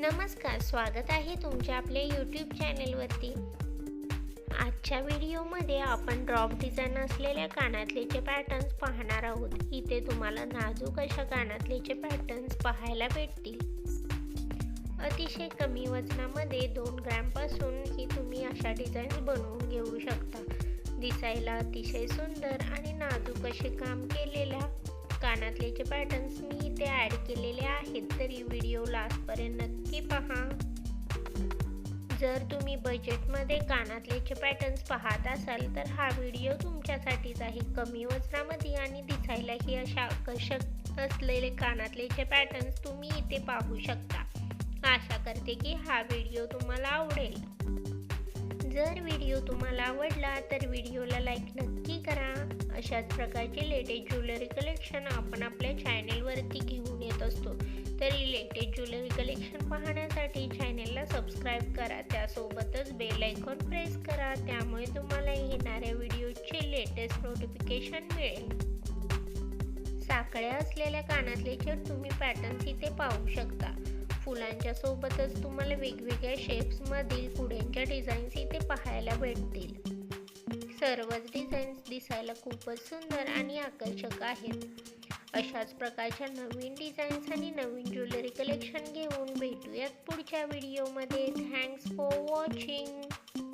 नमस्कार, स्वागत आहे तुमच्या आपल्या यूट्यूब चॅनेलवरती. आजच्या व्हिडिओमध्ये आपण ड्रॉप डिझाईन असलेल्या कानातलेचे पॅटर्न्स पाहणार आहोत. इथे तुम्हाला नाजूक अशा कानातलेचे पॅटर्न्स पाहायला भेटतील. अतिशय कमी वजनामध्ये 2 ग्रॅमपासून ही तुम्ही अशा डिझाईन्स बनवून घेऊ शकता. दिसायला अतिशय सुंदर आणि नाजूक असे काम केलेल्या कानातलेचे पॅटर्न्स मी इथे ॲड केलेले आहेत, तरी व्हिडिओ लास्टपर्यंत नक्की पहा. जर तुम्ही बजेटमध्ये कानातलेचे पॅटर्न्स पाहत असाल तर हा व्हिडिओ तुमच्यासाठीच आहे. कमी वजनामध्ये आणि दिसायलाही अशा आकर्षक असलेले कानातलेचे पॅटर्न्स तुम्ही इथे पाहू शकता. आशा करते की हा व्हिडिओ तुम्हाला आवडेल. जर व्हिडिओ तुम्हाला आवडला तर व्हिडिओला लाईक नक्की करा. अशाच प्रकारचे लेटेस्ट ज्वेलरी कलेक्शन आपण आपल्या चॅनेलवरती घेऊन येत असतो. तरी लेटेस्ट ज्वेलरी कलेक्शन पाहण्यासाठी चॅनेलला सबस्क्राईब करा. त्यासोबतच बेल आयकॉन प्रेस करा, त्यामुळे तुम्हाला येणाऱ्या व्हिडिओचे लेटेस्ट नोटिफिकेशन मिळेल. साकळ्या असलेल्या कानातलेचे तुम्ही पॅटर्न्स इथे पाहू शकता. फुलांच्या सोबतच तुम्हाला वेगवेगळ्या शेप्समधील कुड्यांच्या डिझाईन्स इथे पाहायला भेटतील. सर्वच डिझाईन्स दिसायला खूपच सुंदर आणि आकर्षक आहेत. अशाच प्रकारच्या नवीन डिझाईन्स आणि नवीन ज्वेलरी कलेक्शन घेऊन भेटूयात पुढच्या व्हिडिओमध्ये. Thanks for watching.